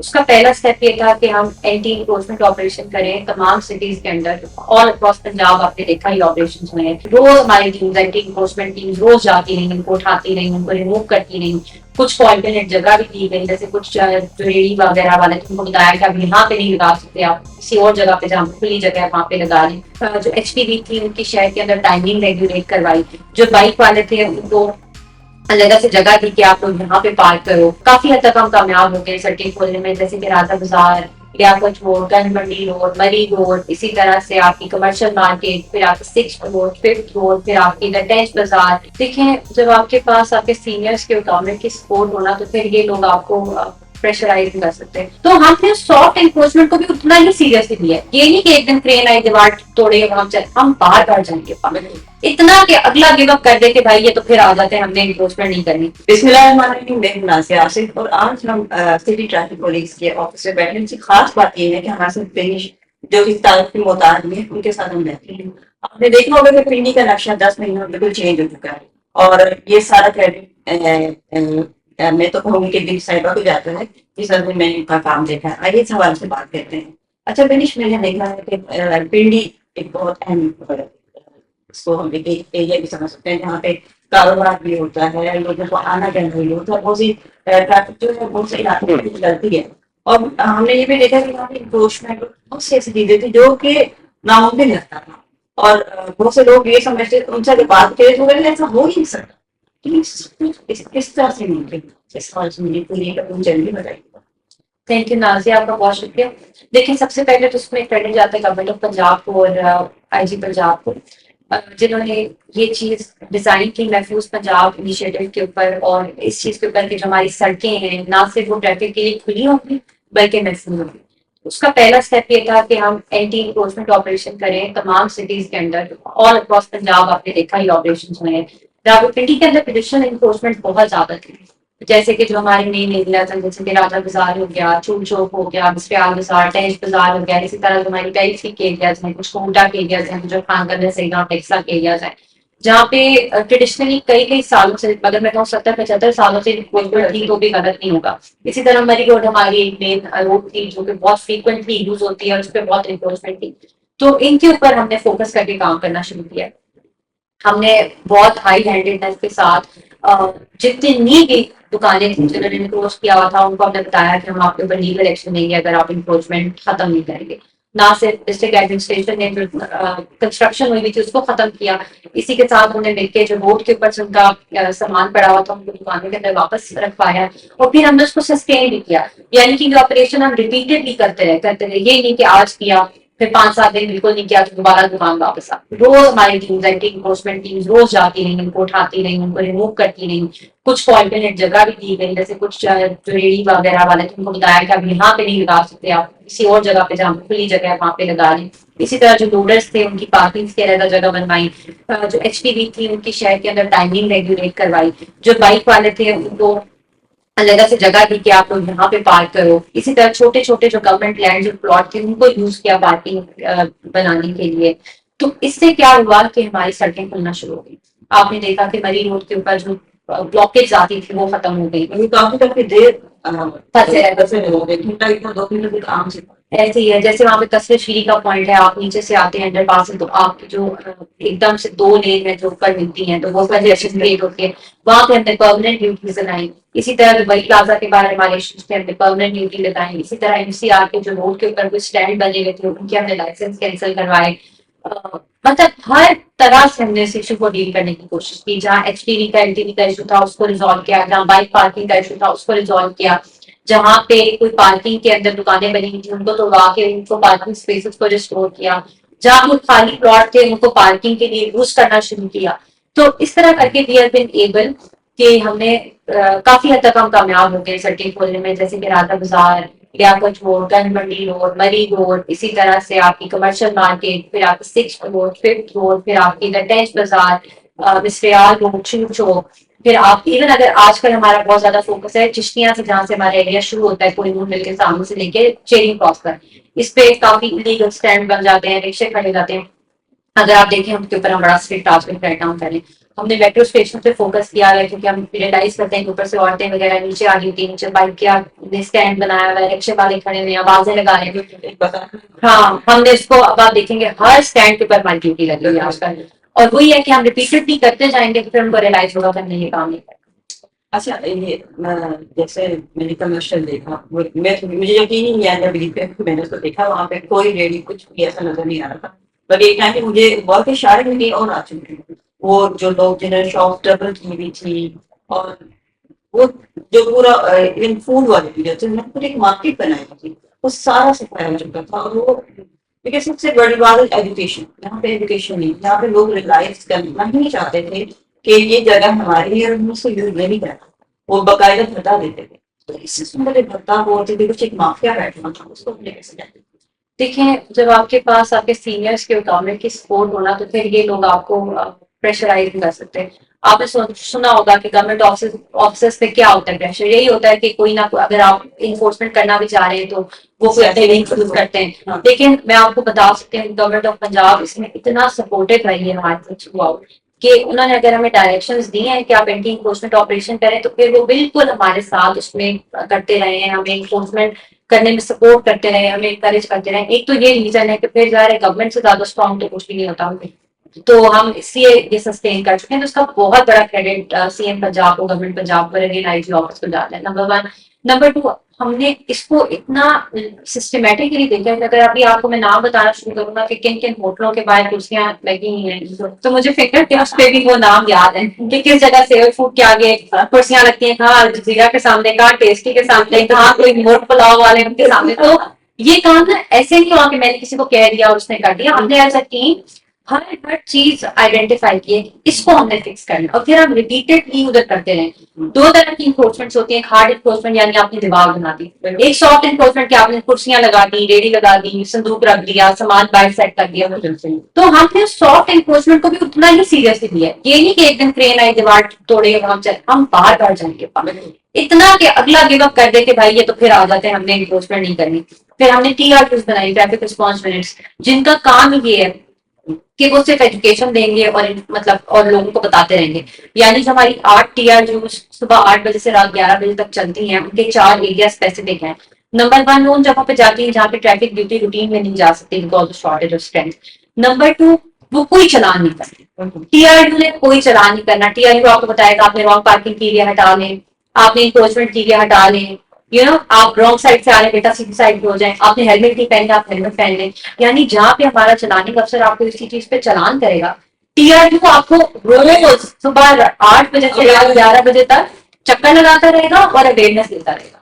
उसका पहला स्टेप ये था कि हम एंटी इंक्रोचमेंट ऑपरेशन करें तमाम सिटीज के अंदर। ऑल अक्रॉस पंजाब आपने देखा ही ऑपरेशन हुए, रोज हमारी टीम्स एंटी इंक्रोचमेंट टीम्स रोज जाती रही, उनको उठाती रही, उनको रिमूव करती रही। कुछ को अल्टरनेट जगह भी दी गई, जैसे कुछ जो रेडी वगैरह वाले उनको बताया कि आप यहाँ पे नहीं लगा सकते, आप किसी और जगह पे जहाँ खुली जगह है वहाँ पे लगा लें। जो HPV थी उनकी शहर के अंदर टाइमिंग रेगुलेट करवाई। जो बाइक वाले थे उनको अलग से जगह थी कि आप लोग यहाँ पे पार्क करो। काफी हद तक हम कामयाब हो गए सड़कें खोलने में, जैसे कि राजा बाजार, लियाकत रोड, गंज मंडी रोड, मरी रोड, इसी तरह से आपकी कमर्शियल मार्केट, फिर आपकी 6th रोड, 5th रोड, फिर आपकी लटेश बाजार। देखें, जब आपके पास आपके सीनियर्स के गवर्नमेंट की सपोर्ट होना तो फिर ये लोग आपको प्रेशराइज कर सकते हैं। तो हमने सॉफ्ट एनफोर्समेंट को भी उतना ही सीरियसली लिया। ये नहीं कि एक दिन क्रेन आई दीवार तोड़े हम बाहर बाहर जाएंगे, इतना कि अगला गिव अप कर दे कि भाई ये तो फिर आ जाते हैं, हमने एनफोर्समेंट नहीं करनी। बिस्मिल्लाहिर्रहमानिर्रहीम। मैं हूं नाज़िया आसिफ और आज हम सिटी ट्रैफिक पुलिस के ऑफिस में बैठे। इनकी खास बात ये है कि हमारे साथ पेश जो इस ताल्लुक के मोहताज हैं उनके साथ हम बैठे हैं। आपने देखा होगा कि पिंडी का नक्शा 10 महीनों में बिल्कुल चेंज हो चुका है और ये सारा क्रेडिट मैं तो कहूँगी कि बिग साहिबा को जाता है जिस तरह से मैंने उनका काम देखा है। आइए इस हवाले से बात करते हैं। अच्छा बेनिश, मैंने देखा है कि पिंडी एक बहुत अहम इसको हम एक एरिया भी समझ सकते हैं जहाँ पे कारोबार भी होता है, लोगों को आना जाना भी होता है, बहुत सी ट्रैफिक जो है बहुत से इलाकों में चलती है। और हमने ये भी देखा कि वहाँ पे एनक्रोचमेंट बहुत सी ऐसी चीजें थी जो कि नामुमकिन लगता था और बहुत से लोग ये समझते उनसे अगर बात करें तो बोले ऐसा हो ही नहीं सकता। किस तरह से मुमकिन इस सवाल से मुझे पूरी जल्दी बताइए। थैंक यू नाजिया, आपका बहुत शुक्रिया। देखिए, सबसे पहले तो उसमें क्रेडिट जाता है गवर्नमेंट ऑफ पंजाब को और IG पंजाब को, जिन्होंने ये चीज डिजाइन की महफूज पंजाब इनिशिएटिव के ऊपर, और इस चीज के ऊपर कि जो हमारी सड़कें हैं ना सिर्फ वो ट्रैफिक के लिए खुली होंगी बल्कि महफूज होंगी। उसका पहला स्टेप ये था कि हम एंटी इंक्रोचमेंट ऑपरेशन करें तमाम सिटीज के अंदर। ऑल अक्रॉस पंजाब आपने देखा ही ऑपरेशन हुए हैं। रावलपिंडी के अंदर ट्रेडिशनल इंक्रोचमेंट बहुत ज्यादा थी, जैसे कि जो हमारे मेन एरिया था, जैसे कि राजा बाजार हो गया, चूल चौक हो गया, बस्तियाल बाजार, टैंच बाजार हो गया। इसी तरह हमारी पेरिफेरी के एरियाज हैं, कुछ कोटा के एरियाज हैं, जो खानगंज सैदा टेक्सा के एरियाज हैं, जहाँ पे ट्रेडिशनली कई कई सालों से, अगर मैं कहूँ 70-75 सालों से इन्फोर्समेंट थी तो भी गलत नहीं होगा। इसी तरह मरी रोड हमारी एक मेन रोड थी जो कि बहुत फ्रीक्वेंटली यूज होती है और उस पर बहुत इन्फोर्समेंट थी। तो इनके ऊपर हमने फोकस करके काम करना शुरू किया। हमने बहुत हाई हैंडेडनेस के साथ जितनी भी दुकानें थी जिन्होंने इनक्रोच किया हुआ था उनको हमने बताया कि हम आपके ऊपर लीगल एक्शन लेंगे अगर आप इनक्रोचमेंट खत्म नहीं करेंगे। ना सिर्फ डिस्ट्रिक्ट एडमिनिस्ट्रेशन ने जो कंस्ट्रक्शन हुई थी उसको खत्म किया, इसी के साथ उन्होंने मिलकर जो रोड के ऊपर से उनका सामान पड़ा हुआ था उनको दुकानों के अंदर वापस रखवाया और फिर हमने उसको सस्टेन भी किया। यानी कि जो ऑपरेशन हम रिपीटेडली करते रहे, ये नहीं कि आज किया फिर 5-7 दिन बिल्कुल नहीं किया तो दोबारा दुकान वापस आ। रोज हमारी टीम्स एंटी इंक्रोचमेंट टीम्स रोज जाती रही, उनको उठाती रही, उनको रिमूव करती रही। कुछ को अल्टरनेट जगह भी दी गई, जैसे कुछ जो रेडी वगैरह वाले थे उनको बताया कि आप यहाँ पे नहीं लगा सकते, आप किसी और जगह पे जहाँ खुली जगह है वहां पे लगा लें। इसी तरह जो लोडर्स थे उनकी पार्किंग के अलग जगह बनवाई। जो HPV थी उनकी शहर के अंदर टाइमिंग रेगुलेट करवाई। जो बाइक वाले थे उनको अलग से जगह दी कि आप लोग यहाँ पे पार्क करो। इसी तरह छोटे छोटे जो गवर्नमेंट लैंड जो प्लॉट थे उनको यूज किया पार्किंग बनाने के लिए। तो इससे क्या हुआ कि हमारी सड़कें खुलना शुरू हो गई। आपने देखा कि मरी रोड के ऊपर जो ब्लॉकेज आती थी वो खत्म हो गई। काफी देर फंसे रहते थे, घंटा इतना 2 किलोमीटर आम से ऐसे ही है जैसे वहां पे कसरे श्री का पॉइंट है, आप नीचे से आते हैं अंडर पास से तो आपकी जो एकदम से 2 लेन है जो ऊपर मिलती है तो वो कंजेशन क्रिएट होती है, वहां पे हमने परमानेंट ड्यूटीज लगाई। इसी तरह दुबई प्लाजा के बारे में हमारे इश्यूज थे, हमने परमानेंट ड्यूटी लगाई। इसी तरह MCR के जो रोड के ऊपर कुछ स्टैंड बने हुए थे उनके हमने लाइसेंस कैंसिल करवाए। मतलब हर तरह से हमने इस इशू को डील करने की कोशिश की। जहाँ HTV का LTV का इशू था उसको रिजॉल्व किया, जहाँ बाइक पार्किंग का इशू था उसको रिजॉल्व किया, जहाँ पे कोई पार्किंग के अंदर दुकानें बनी थी उनको तोड़वा के उनको पार्किंग स्पेसेस को रिस्टोर किया, जहाँ कुछ खाली प्लॉट थे उनको पार्किंग के लिए यूज करना शुरू किया। तो इस तरह करके वी हैव बीन एबल कि हमने काफी हद तक हम कामयाब हो गए सड़कें खोलने में, जैसे कि राजा बाजार, लियाकत रोड, गंज मंडी रोड, मरी रोड, इसी तरह से आपकी कमर्शियल मार्केट, फिर आपकी 6th रोड, 5th रोड, फिर आपकी लटेश बाजार, मिसरियाल रोड, चूल चौक, फिर आप इवन अगर आजकल हमारा बहुत ज्यादा फोकस है चिश्तियां से, जहां से हमारा एरिया शुरू होता है कोई मूल मिल के सामने से लेके चेरिंग क्रॉस पर, इस पे काफी इलीगल स्टैंड बन जाते हैं, रिक्शे खड़े जाते हैं। अगर आप देखें उनके ऊपर हम बड़ा स्ट्रिक्ट आज में क्रैक डाउन करें। हमने मेट्रो स्टेशन पे फोकस किया है, क्योंकि हम रियलाइज करते हैं कि ऊपर से औरतें वगैरह नीचे आ रही होती है, नीचे बाइक का स्टैंड बनाया हुआ है, रिक्शे वाले खड़े हुए हैं, आवाजें लगा रहे हैं। हाँ, हमने इसको, अब आप देखेंगे हर स्टैंड के ऊपर हमारी ड्यूटी लगी हुई है आजकल। और वही है कि हम रिपीटेडली करते जाएंगे तो फिर हमको रियलाइज होगा कि हमने ये काम नहीं किया। अच्छा, ये जैसे मैंने कमर्शियल देखा, मुझे यकीन ही नहीं आया जब पे मैंने उसको देखा, वहां पे कोई रेडी कुछ भी ऐसा नजर नहीं आ रहा था। बट एक टाइम पे मुझे बहुत इशारे में और आ चुके थे वो जो लोग जिन्होंने शॉप डबल की हुई थी, और वो जो पूरा इवन फूड वाले भी थे उन्होंने पूरी एक मार्केट बनाई हुई थी, वो सारा सफाया हो चुका था। और वो देखिए सबसे बड़ी बात है एजुकेशन, यहाँ पे एजुकेशन नहीं, यहाँ पे लोग रियलाइज करना ही नहीं चाहते थे कि ये जगह हमारी है और हम उसको यूज नहीं करना। वो बकायदा भत्ता देते थे, तो इससे सुंदर एक भत्ता हुआ थी, कुछ एक माफिया बैठना था, उसको हमने कैसे जाते। देखें, जब आपके पास आपके सीनियर्स के गवर्नमेंट की सपोर्ट होना, तो फिर ये लोग आपको प्रेशराइज नहीं कर सकते। आपने सुना होगा कि गवर्नमेंट ऑफिसर्स पे क्या होता है प्रेशर, यही होता है कि कोई ना कोई, अगर आप इन्फोर्समेंट करना भी चाह रहे हैं तो वो कोई अपने लिंक यूज करते हैं। लेकिन मैं आपको बता सकती हूँ गवर्नमेंट ऑफ पंजाब इसमें इतना सपोर्टिव रही है हमारे थ्रू कि उन्होंने अगर हमें डायरेक्शंस दी हैं कि आप एंटी इन्फोर्समेंट ऑपरेशन करें, तो फिर वो बिल्कुल हमारे साथ उसमें करते रहे हैं, हमें इन्फोर्समेंट करने में सपोर्ट करते रहे, हमें इनकरेज करते रहे। एक तो ये रीजन है कि फिर ज़ाहिर है गवर्नमेंट से ज्यादा स्ट्रॉन्ग तो कुछ भी नहीं होता, तो हम इसलिए ये सस्टेन कर चुके हैं। तो उसका बहुत बड़ा क्रेडिट सीएम पंजाब को, गवर्नमेंट पंजाब को, अगेन आईजी ऑफिस को जाता है, नंबर वन। नंबर टू, हमने इसको इतना सिस्टमेटिकली देखा है कि अगर अभी आपको मैं नाम बताना शुरू करूंगा कि किन किन होटलों के बाहर कुर्सियां लगी हुई हैं, तो मुझे फिंगर टिप्स पे भी वो नाम याद है कि किस जगह सेवल फूड के आगे कुर्सियां लगती हैं, कहाँ अल-जज़ीरा के सामने, कहाँ टेस्टी के सामने, कहाँ कोई मोट पुलाव वाले के सामने। तो ये काम ना ऐसे नहीं हुआ कि मैंने किसी को कह दिया और उसने कर दिया, हमने ऐसा टीम हर हर चीज आइडेंटिफाई की है, इसको हमने फिक्स करना और फिर हम रिपीटेडली उधर करते रहे। दो तरह की इन्फोर्समेंट होती है, हार्ड इन्फोर्समेंट यानी आपने दीवार बना दी, एक सॉफ्ट इन्फोर्समेंट की आपने कुर्सियां लगा दी, रेडी लगा दी, संदूक रख दिया, सामान बाहर सेट कर दिया। तो हमने सॉफ्ट इन्फोर्समेंट को भी उतना ही सीरियसली लिया है। ये नहीं कि एक दिन क्रेन आई दीवार तोड़े हम चले, हम बार बार जाएंगे, इतना कि अगला गिव अप कर देते भाई ये तो फिर आ जाते हैं, हमने इन्फोर्समेंट नहीं करनी। फिर हमने टीआरटीज बनाई, ट्रैफिक रिस्पॉन्स यूनिट्स, जिनका काम ही ये है कि वो सिर्फ एजुकेशन देंगे और मतलब और लोगों को बताते रहेंगे। यानी जो हमारी 8 टीआर जो सुबह 8 बजे से रात 11 बजे तक चलती हैं, उनके 4 एरिया स्पेसिफिक हैं। नंबर वन, वो उन जगहों पे जाती है जहाँ पे ट्रैफिक ड्यूटी रूटीन में नहीं जा सकती because of shortage of strength. Number two, वो कोई चलान नहीं करती, टीआरयू ने कोई चलान नहीं करना। टीआरयू आपको बताएगा आपने रॉन्ग पार्किंग की एरिया हटा लें, आपने इंक्रोचमेंट की एरिया हटा लें, आप रॉन्ग साइड से आ रहे हैं बेटा सीधी साइड पे हो जाए, आपने हेलमेट नहीं पहने आप हेलमेट पहन लें। यानी जहाँ पे हमारा चलानी अफसर आपको इसी चीज पे चलान करेगा, टीआरयू आपको रोज सुबह 8 बजे से रात 11 बजे तक चक्कर लगाता रहेगा और अवेयरनेस देता रहेगा।